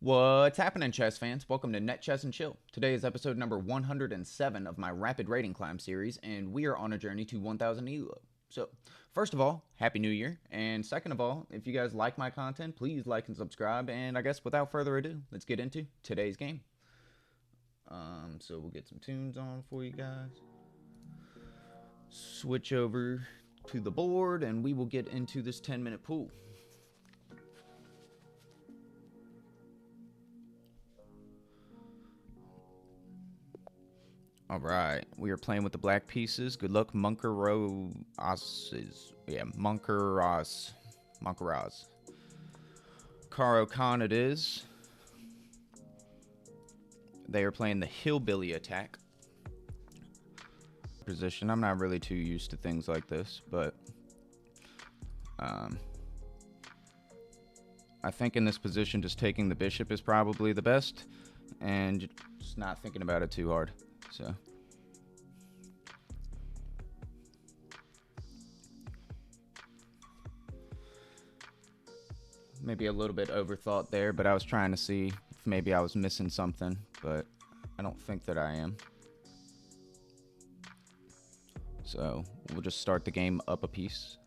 What's happening, chess fans? Welcome to Net Chess and Chill. Today is episode number 107 of my Rapid Rating Climb series, and we are on a journey to 1000 ELO. So, first of all, Happy New Year, and second of all, if you guys like my content, please like and subscribe, and I guess without further ado, let's get into today's game. So we'll get some tunes on for you guys. Switch over to the board, and we will get into this 10-minute pool. Alright, we are playing with the black pieces. Good luck, Munkeros. Yeah, Munkeros. Karo Khan it is. They are playing the hillbilly attack position. I'm not really too used to things like this, but I think in this position just taking the bishop is probably the best, and just not thinking about it too hard. So maybe a little bit overthought there, but I was trying to see if maybe I was missing something, but I don't think that I am. So we'll just start the game up a piece.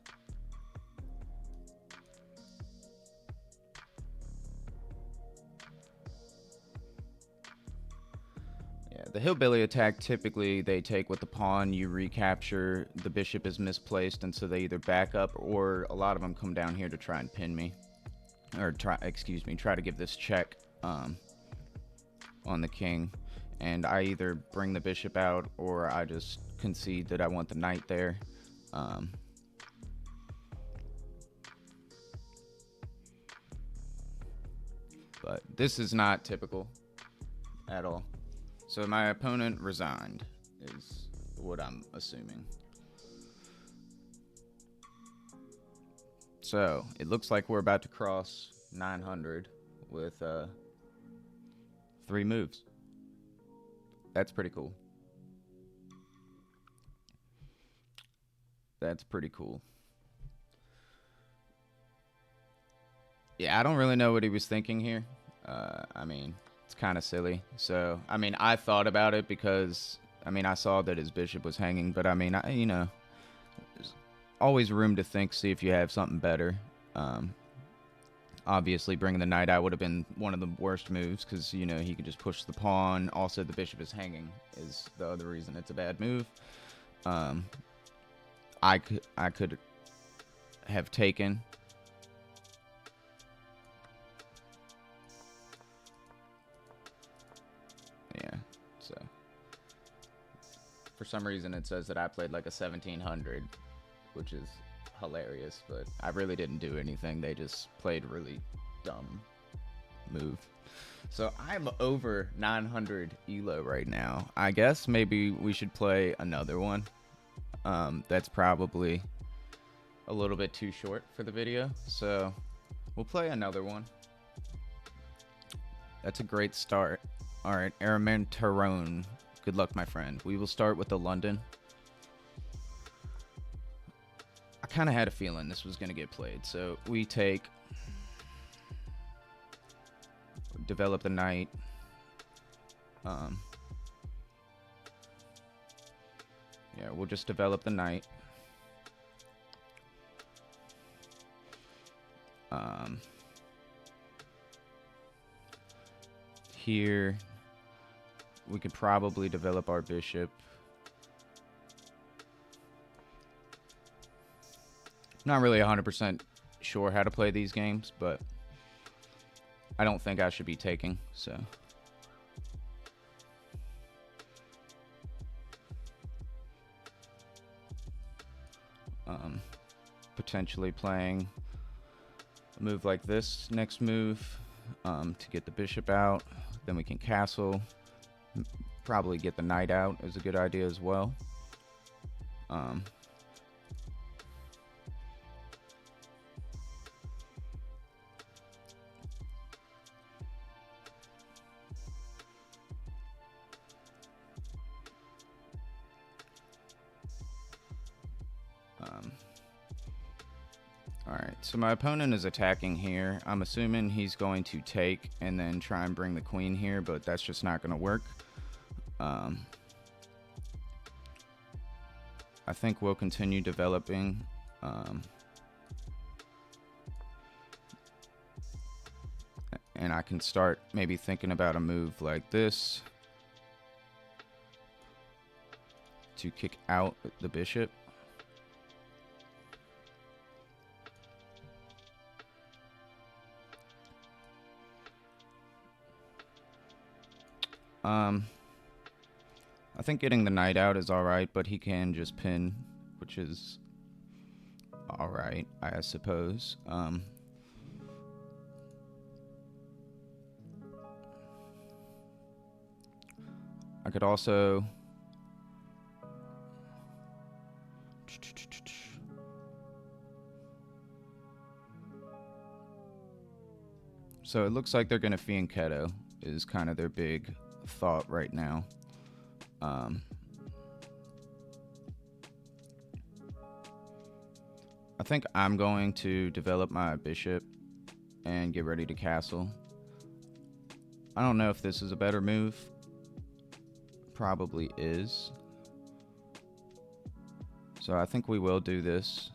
The hillbilly attack, typically they take with the pawn, you recapture, the bishop is misplaced, and so they either back up or a lot of them come down here to try and pin me. Or try to give this check on the king. And I either bring the bishop out or I just concede that I want the knight there. But this is not typical at all. So my opponent resigned, is what I'm assuming. So it looks like we're about to cross 900 with 3 moves. That's pretty cool. That's pretty cool. Yeah, I don't really know what he was thinking here. I mean, it's kind of silly. So, I mean, I thought about it because, I mean, I saw that his bishop was hanging, but I mean, there's always room to think, see if you have something better. Obviously, bringing the knight out would have been one of the worst moves because, he could just push the pawn. Also, the bishop is hanging is the other reason it's a bad move. I could have taken. Yeah, so for some reason it says that I played like a 1700, which is hilarious, but I really didn't do anything. They just played really dumb move. So I'm over 900 ELO right now. I guess maybe we should play another one. That's probably a little bit too short for the video, so we'll play another one. That's a great start. All right, Airman Tyrone. Good luck, my friend. We will start with the London. I kind of had a feeling this was going to get played. So we develop the knight. Yeah, we'll just develop the knight. Here, we could probably develop our bishop. Not really 100% sure how to play these games, but I don't think I should be taking, so. Potentially playing a move like this next move to get the bishop out. Then we can castle. Probably get the knight out is a good idea as well. Alright, So my opponent is attacking here. I'm assuming he's going to take and then try and bring the queen here, but that's just not going to work. I think we'll continue developing. And I can start maybe thinking about a move like this to kick out the bishop. I think getting the knight out is alright, but he can just pin, which is alright, I suppose. I could also... So it looks like they're going to fianchetto is kind of their big thought right now. I think I'm going to develop my bishop and get ready to castle. I don't know if this is a better move. Probably is. So I think we will do this.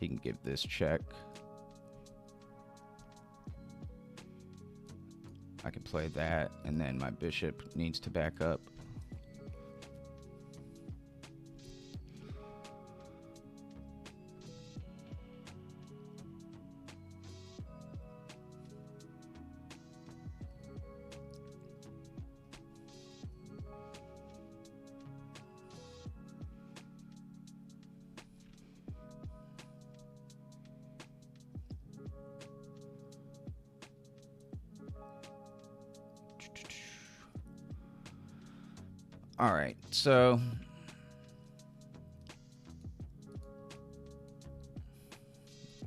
He can give this check. I can play that, and then my bishop needs to back up. All right, so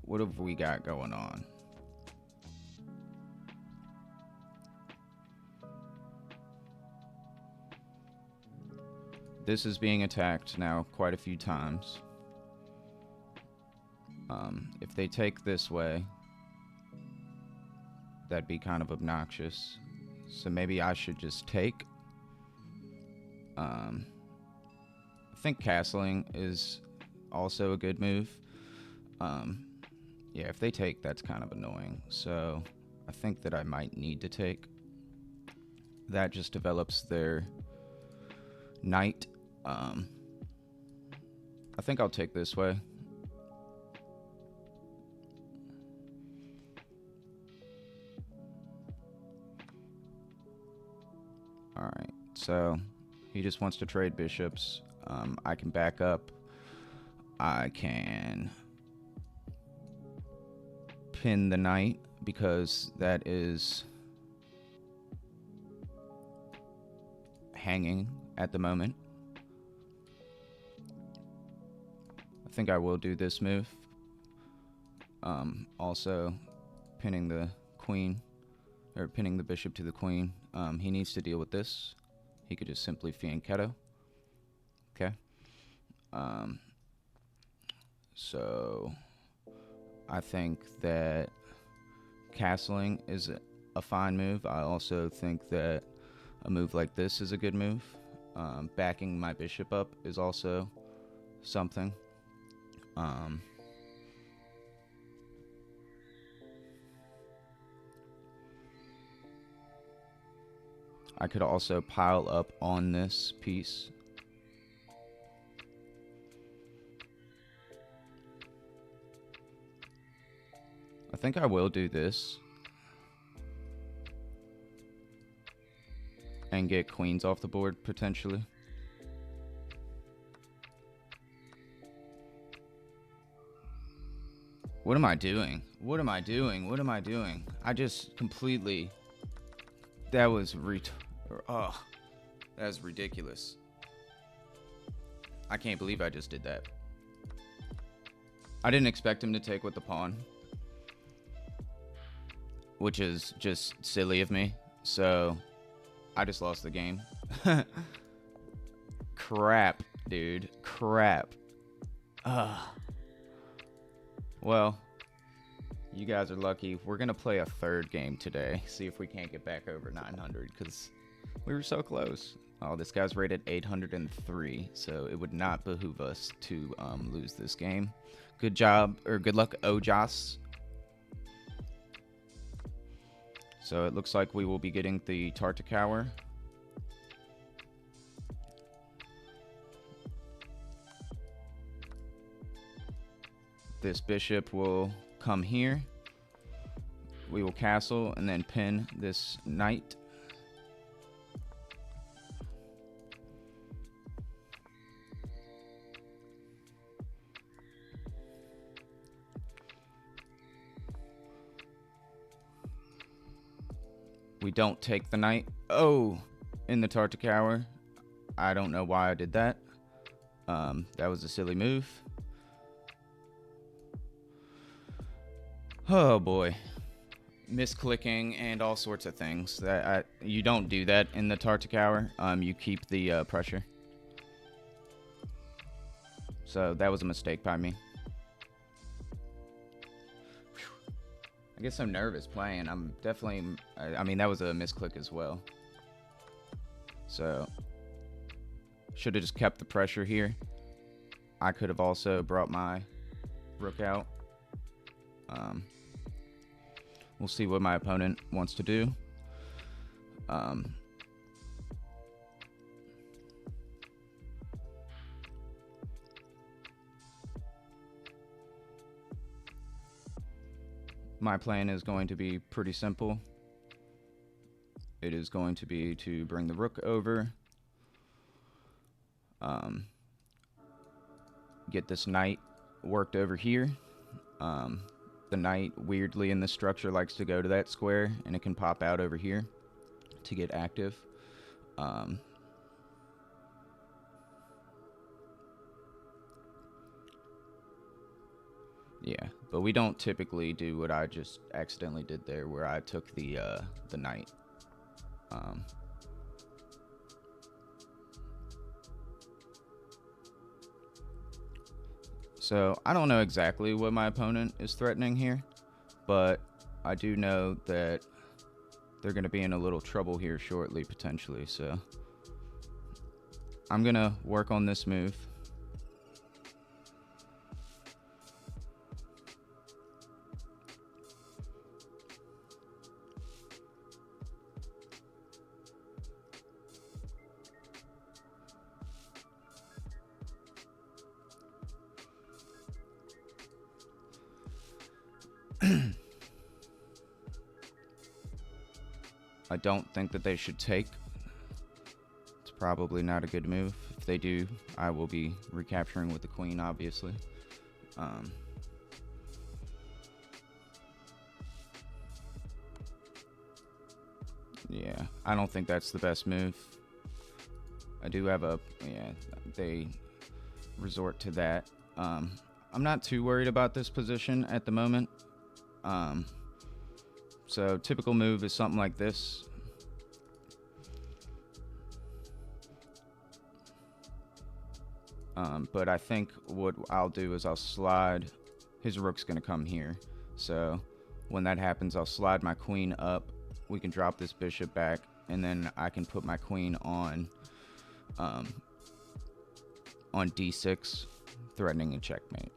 what have we got going on? This is being attacked now quite a few times. If they take this way, that'd be kind of obnoxious. So maybe I should just take. I think castling is also a good move. Yeah, if they take, that's kind of annoying. So I think that I might need to take. That just develops their knight. I think I'll take this way. Alright, so he just wants to trade bishops. I can back up. I can pin the knight because that is hanging at the moment. I think I will do this move. Also pinning the queen, or pinning the bishop to the queen. He needs to deal with this. He could just simply fianchetto. Okay. So I think that castling is a fine move. I also think that a move like this is a good move. Backing my bishop up is also something. I could also pile up on this piece. I think I will do this. And get queens off the board, potentially. What am I doing? What am I doing? What am I doing? I just completely... That was oh, that was ridiculous. I can't believe I just did that. I didn't expect him to take with the pawn, which is just silly of me. So I just lost the game. Crap, dude. crap. Well, you guys are lucky. We're going to play a third game today. See if we can't get back over 900, because we were so close. Oh, this guy's rated 803, so it would not behoove us to lose this game. Good job, or good luck, Ojas. So it looks like we will be getting the Tartakower. This bishop will come here. We will castle and then pin this knight. We don't take the knight. Oh, in the Tartakower. I don't know why I did that. That was a silly move. Oh boy. Misclicking and all sorts of things. You don't do that in the Tartakower. You keep the pressure. So that was a mistake by me. I get so nervous playing. I'm definitely... I mean, that was a misclick as well. So, should have just kept the pressure here. I could have also brought my rook out. We'll see what my opponent wants to do. My plan is going to be pretty simple. It is going to be to bring the rook over. Get this knight worked over here. The knight, weirdly in this structure, likes to go to that square, and it can pop out over here to get active. Yeah, but we don't typically do what I just accidentally did there, where I took the knight. So I don't know exactly what my opponent is threatening here, but I do know that they're going to be in a little trouble here shortly, potentially. So I'm going to work on this move. I don't think that they should take. It's probably not a good move. If they do, I will be recapturing with the queen, obviously. Yeah, I don't think that's the best move. I do have a... Yeah, they resort to that. I'm not too worried about this position at the moment. So typical move is something like this. But I think what I'll do is I'll slide. His rook's going to come here. So when that happens, I'll slide my queen up. We can drop this bishop back, and then I can put my queen on d6, threatening a checkmate.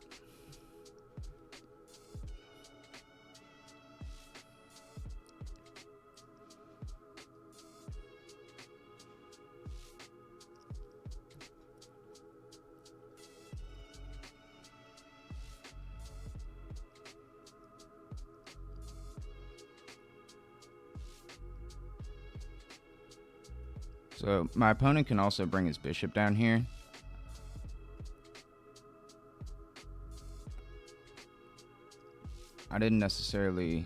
So my opponent can also bring his bishop down here. I didn't necessarily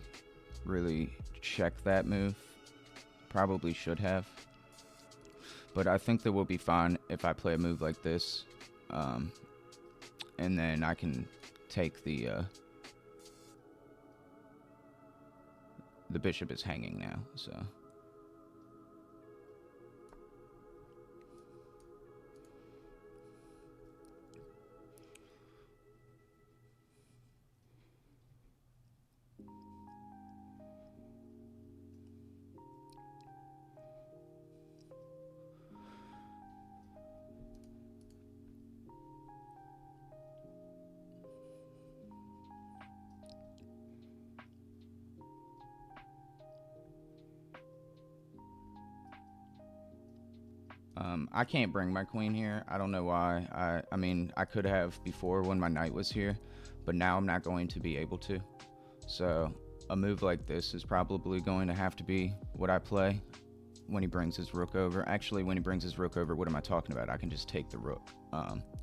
really check that move. Probably should have. But I think that we'll be fine if I play a move like this. And then I can take the bishop is hanging now, so... I can't bring my queen here. I don't know why. I mean, I could have before when my knight was here, but now I'm not going to be able to. So a move like this is probably going to have to be what I play when he brings his rook over. Actually, when he brings his rook over, what am I talking about? I can just take the rook.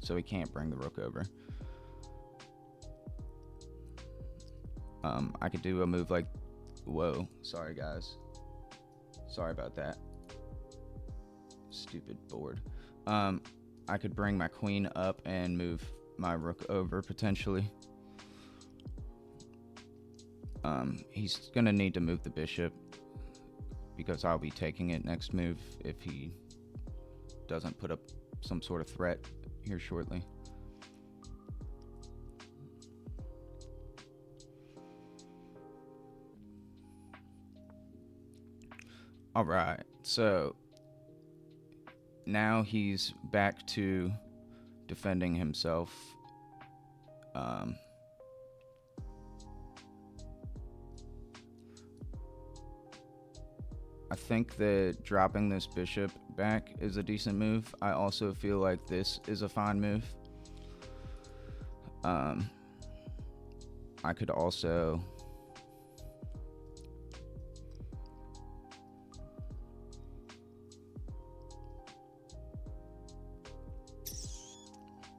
So he can't bring the rook over. I could do a move like, whoa, sorry guys. Sorry about that. Stupid board. I could bring my queen up and move my rook over potentially. He's gonna need to move the bishop because I'll be taking it next move if he doesn't put up some sort of threat here shortly. All right, so now he's back to defending himself. I think that dropping this bishop back is a decent move. I also feel like this is a fine move. I could also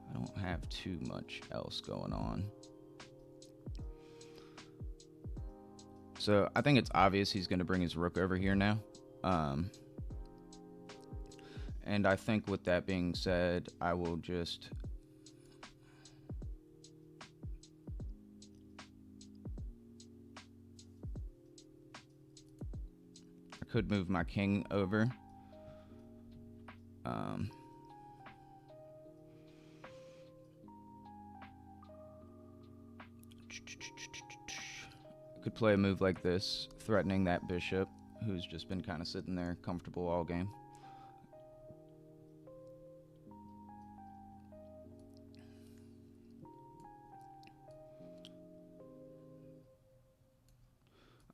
I don't have too much else going on. So I think it's obvious he's going to bring his rook over here now. And I think with that being said, I will just I could move my king over. Could play a move like this, threatening that bishop, who's just been kind of sitting there comfortable all game.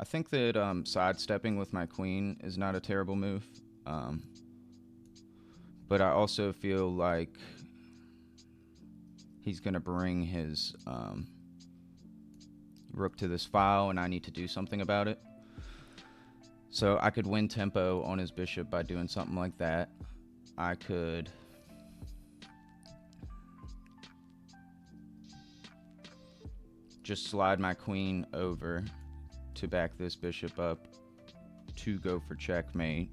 I think that sidestepping with my queen is not a terrible move. But I also feel like he's going to bring his rook to this file, and I need to do something about it. So I could win tempo on his bishop by doing something like that. I could just slide my queen over to back this bishop up to go for checkmate,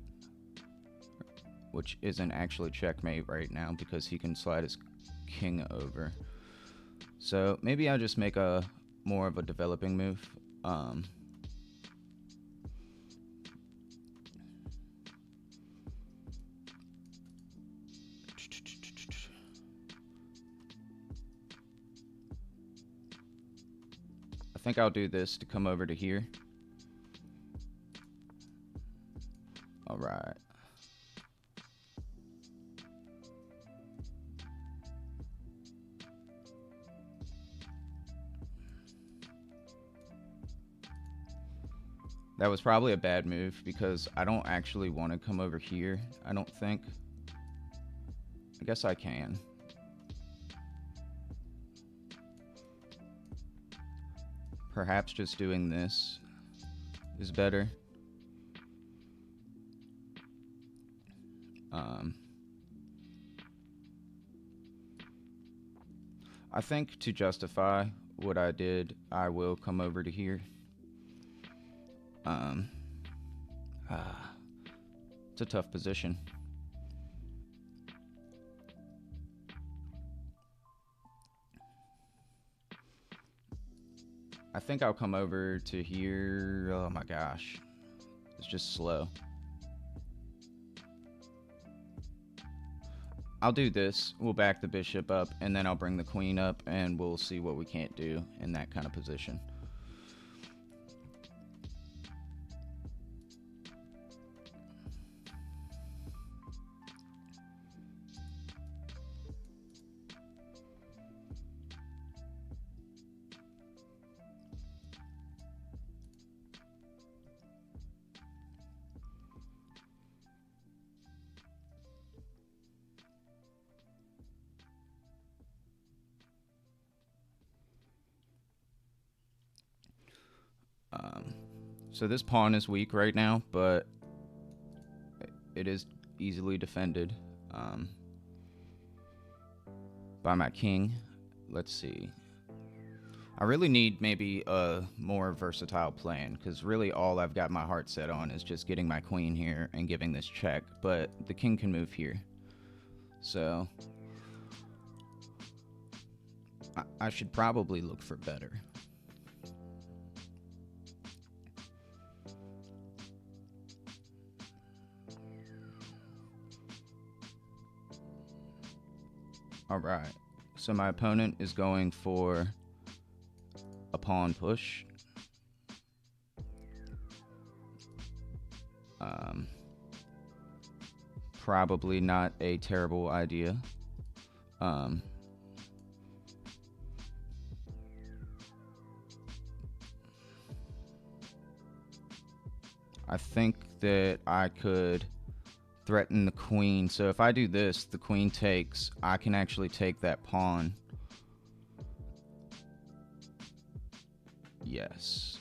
which isn't actually checkmate right now because he can slide his king over. So maybe I'll just make a more of a developing move. I think I'll do this to come over to here. All right. That was probably a bad move because I don't actually want to come over here, I don't think. I guess I can. Perhaps just doing this is better. I think to justify what I did, I will come over to here. It's a tough position. I think I'll come over to here. Oh my gosh. It's just slow. I'll do this. We'll back the bishop up, and then I'll bring the queen up, and we'll see what we can't do in that kind of position. So this pawn is weak right now, but it is easily defended by my king. Let's see. I really need maybe a more versatile plan, because really all I've got my heart set on is just getting my queen here and giving this check, but the king can move here. So I should probably look for better. All right, so my opponent is going for a pawn push. Probably not a terrible idea. I think that I could threaten the queen. So if I do this, the queen takes, I can actually take that pawn. Yes.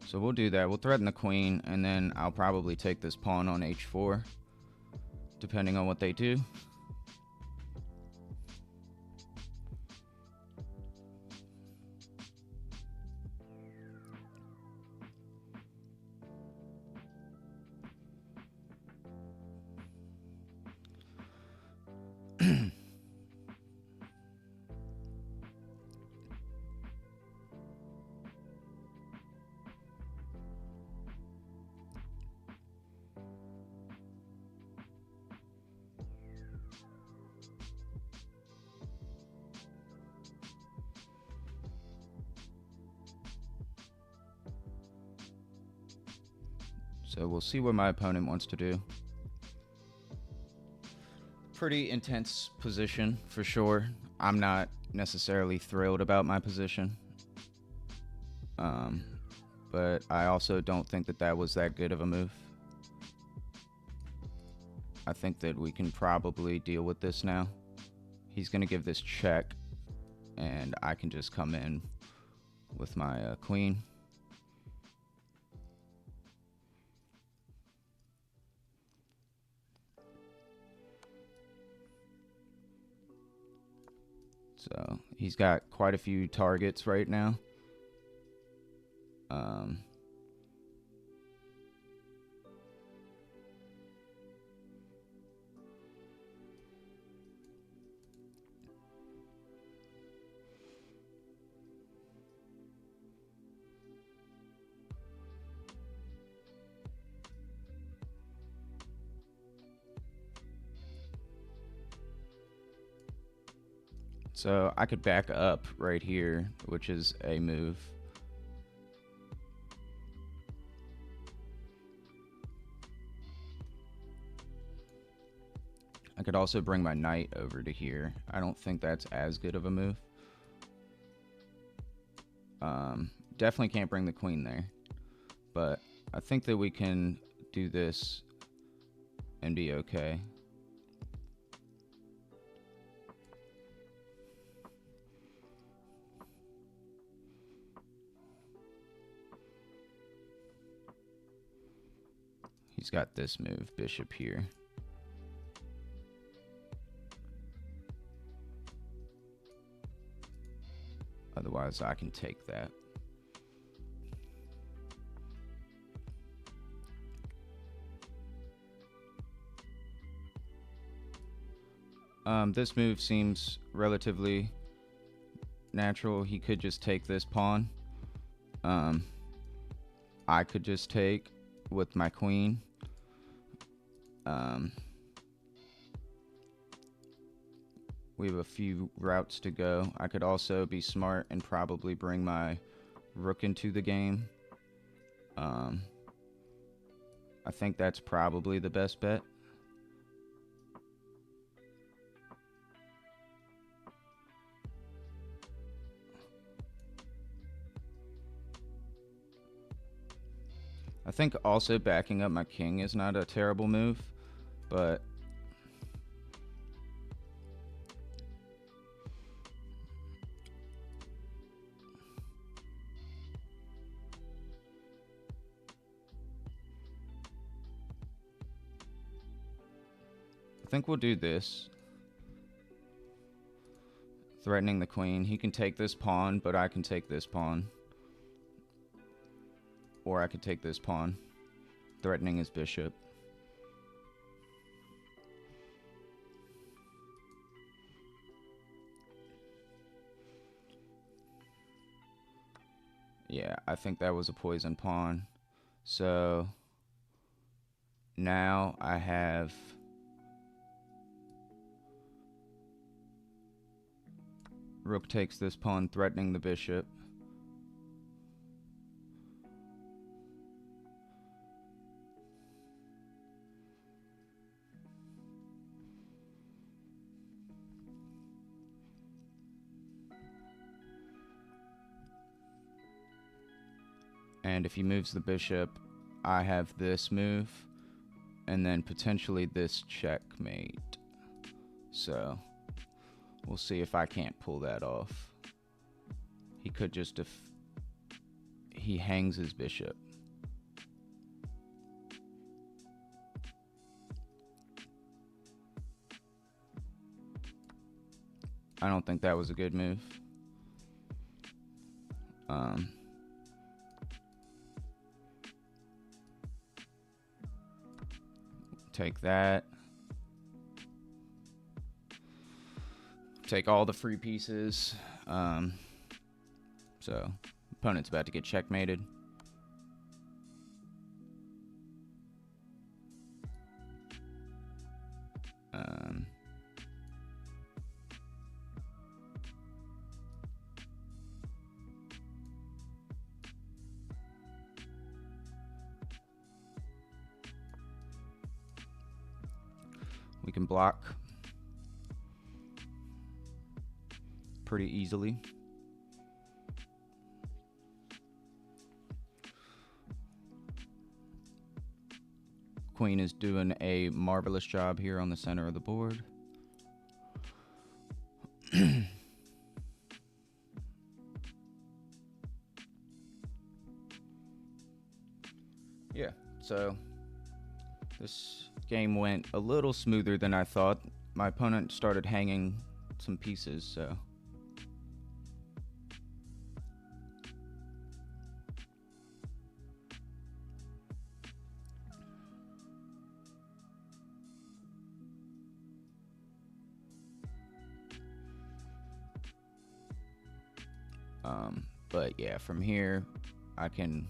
So we'll do that. We'll threaten the queen, and then I'll probably take this pawn on h4, depending on what they do. So we'll see what my opponent wants to do. Pretty intense position for sure. I'm not necessarily thrilled about my position. But I also don't think that that was that good of a move. I think that we can probably deal with this now. He's going to give this check, and I can just come in with my queen. So he's got quite a few targets right now. So I could back up right here, which is a move. I could also bring my knight over to here. I don't think that's as good of a move. Definitely can't bring the queen there, but I think that we can do this and be okay. He's got this move, bishop here. Otherwise, I can take that. This move seems relatively natural. He could just take this pawn. I could just take with my queen. We have a few routes to go. I could also be smart and probably bring my rook into the game. I think that's probably the best bet. I think also backing up my king is not a terrible move, but think we'll do this. Threatening the queen. He can take this pawn, but I can take this pawn. Or I could take this pawn. Threatening his bishop. Yeah, I think that was a poison pawn. So now I have rook takes this pawn, threatening the bishop. And if he moves the bishop, I have this move, and then potentially this checkmate. So we'll see if I can't pull that off. He could just he hangs his bishop. I don't think that was a good move. Take that. Take all the free pieces. So, opponent's about to get checkmated. We can block pretty easily. Queen is doing a marvelous job here on the center of the board. Yeah, so this game went a little smoother than I thought. My opponent started hanging some pieces, so but yeah, from here I don't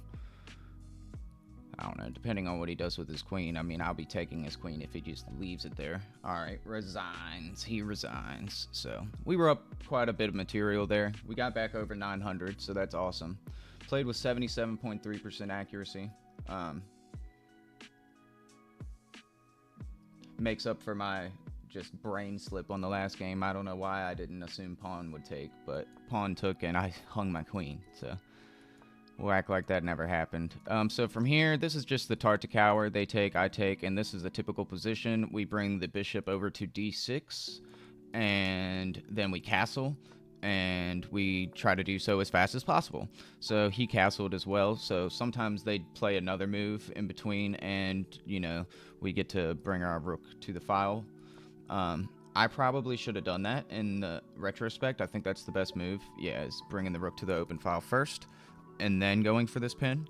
know, depending on what he does with his queen. I mean, I'll be taking his queen if he just leaves it there. All right, resigns. He resigns. So we were up quite a bit of material there. We got back over 900, so that's awesome. Played with 77.3% accuracy. Makes up for my just brain slip on the last game. I don't know why I didn't assume pawn would take, but pawn took and I hung my queen, so we'll act like that never happened. So from here, this is just the Tartakower. They take, I take, and this is the typical position. We bring the bishop over to d6, and then we castle, and we try to do so as fast as possible. So he castled as well, so sometimes they'd play another move in between, and, you know, we get to bring our rook to the file. I probably should have done that in the retrospect. I think that's the best move. Yeah, is bringing the rook to the open file first, and then going for this pin.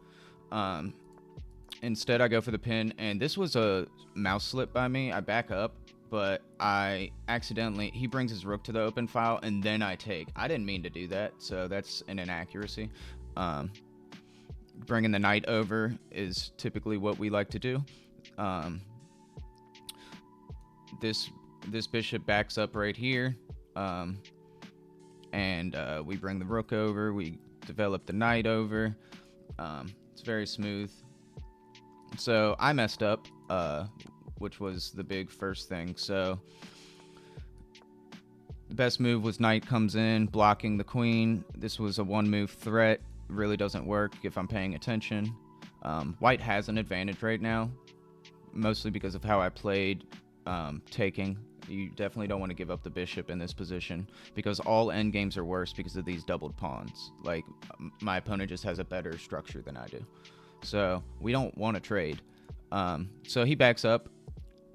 Instead, I go for the pin, and this was a mouse slip by me. I back up, but I accidentally, he brings his rook to the open file, and then I take. I didn't mean to do that, so that's an inaccuracy. Bringing the knight over is typically what we like to do. This bishop backs up right here, and we bring the rook over, we develop the knight over. It's very smooth. So I messed up, which was the big first thing. So the best move was knight comes in, blocking the queen. This was a one move threat. Really doesn't work if I'm paying attention. White has an advantage right now, mostly because of how I played taking. You definitely don't want to give up the bishop in this position, because all endgames are worse because of these doubled pawns. Like, my opponent just has a better structure than I do. So we don't want to trade. So he backs up,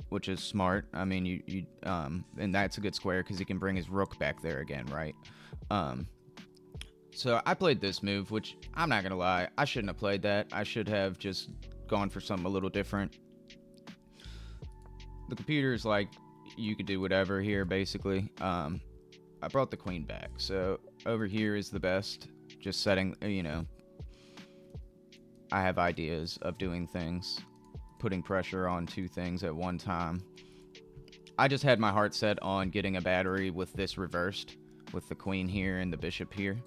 which is smart. I mean, and that's a good square because he can bring his rook back there again, right? So I played this move, which I'm not gonna lie, I shouldn't have played that. I should have just gone for something a little different. The computer is like, you could do whatever here, basically. I brought the queen back, so over here is the best. Just setting, I have ideas of doing things, putting pressure on two things at one time. I just had my heart set on getting a battery with this reversed, with the queen here and the bishop here.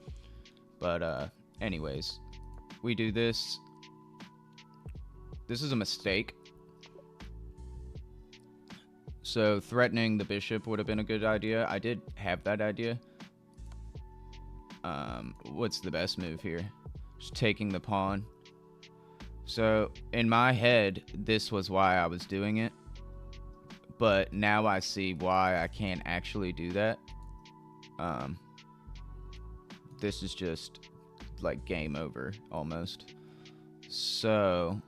But anyways, we do this. This is a mistake. So threatening the bishop would have been a good idea. I did have that idea. What's the best move here? Just taking the pawn. So in my head, this was why I was doing it. But now I see why I can't actually do that. This is just like game over almost. So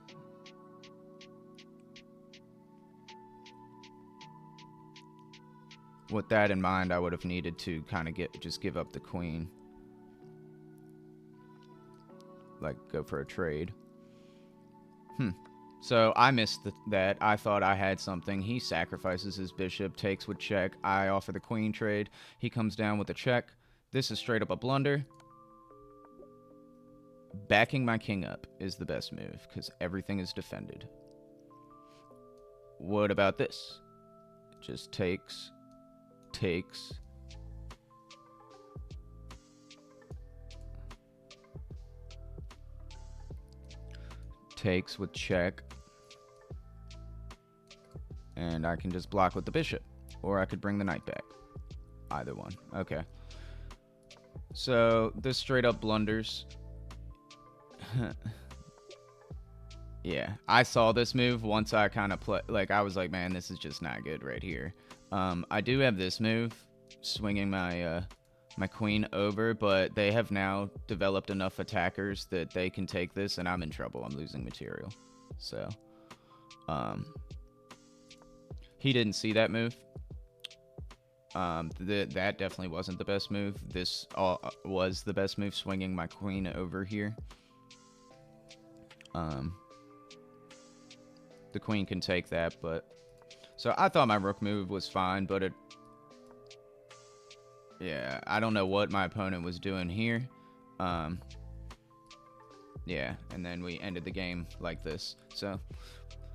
with that in mind, I would have needed to kind of just give up the queen. Like go for a trade. So I missed that. I thought I had something. He sacrifices his bishop, takes with check. I offer the queen trade. He comes down with a check. This is straight up a blunder. Backing my king up is the best move because everything is defended. What about this? Just takes. Takes with check. And I can just block with the bishop. Or I could bring the knight back. Either one. Okay. So, this straight up blunders. Yeah. I saw this move once I kind of like, I was like, man, this is just not good right here. I do have this move. Swinging my my queen over, but they have now developed enough attackers that they can take this, and I'm in trouble. I'm losing material. So, he didn't see that move. That definitely wasn't the best move. This was the best move, swinging my queen over here. The queen can take that, but... So I thought my rook move was fine, but it... Yeah, I don't know what my opponent was doing here. Yeah, and then we ended the game like this. So,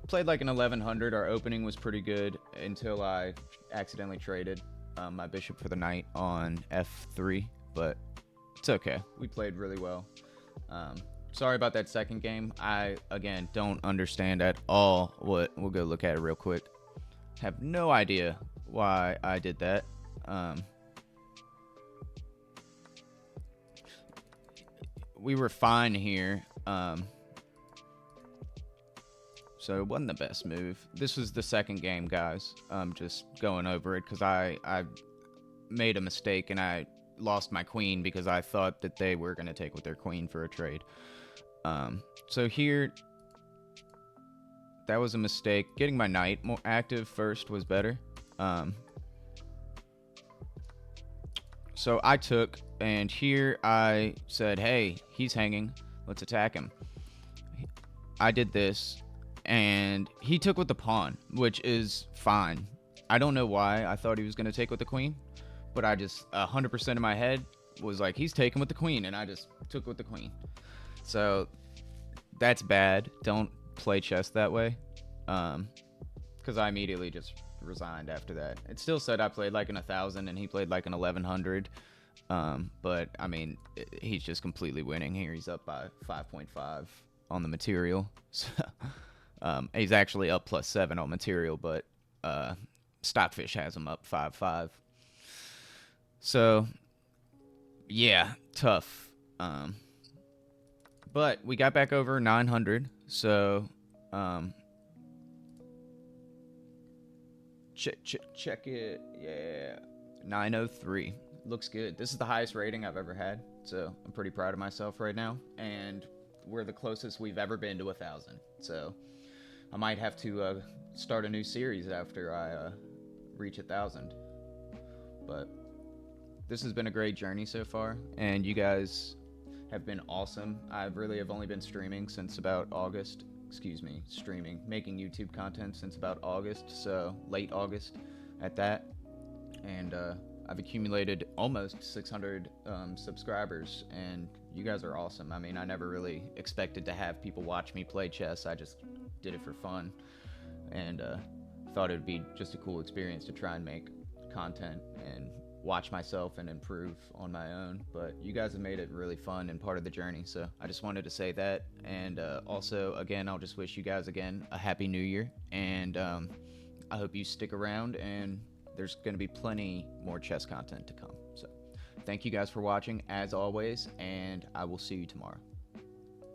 played like an 1100. Our opening was pretty good until I accidentally traded my bishop for the knight on f3, but it's okay. We played really well. Sorry about that second game. I, again, don't understand at all what... We'll go look at it real quick. Have no idea why I did that. We were fine here. So it wasn't the best move. This was the second game, guys. Just going over it because I made a mistake and I lost my queen because I thought that they were going to take with their queen for a trade. So here, that was a mistake. Getting my knight more active first was better. So I took, and here I said, hey, he's hanging. Let's attack him. I did this, and he took with the pawn, which is fine. I don't know why I thought he was going to take with the queen, but I just, 100% in my head was like, he's taking with the queen, and I just took with the queen. So that's bad. Don't play chess that way, because I immediately just resigned after that. It still said I played like an 1,000 and he played like an 1,100, but I mean, he's just completely winning here. He's up by 5.5 on the material. So, he's actually up +7 on material, but Stockfish has him up 5.5. So yeah, tough. But we got back over 900, so check it. Yeah, 903. Looks good. This is the highest rating I've ever had, so I'm pretty proud of myself right now. And we're the closest we've ever been to 1,000. So I might have to start a new series after I reach 1,000. But this has been a great journey so far, and you guys have been awesome. I really have only been streaming since about August. Making YouTube content since about August, so late August at that. And I've accumulated almost 600 subscribers, and you guys are awesome. I mean, I never really expected to have people watch me play chess. I just did it for fun, and thought it would be just a cool experience to try and make content and watch myself and improve on my own. But you guys have made it really fun and part of the journey, so I just wanted to say that. And also, again, I'll just wish you guys again a happy new year, and I hope you stick around, and there's going to be plenty more chess content to come. So thank you guys for watching as always, and I will see you tomorrow.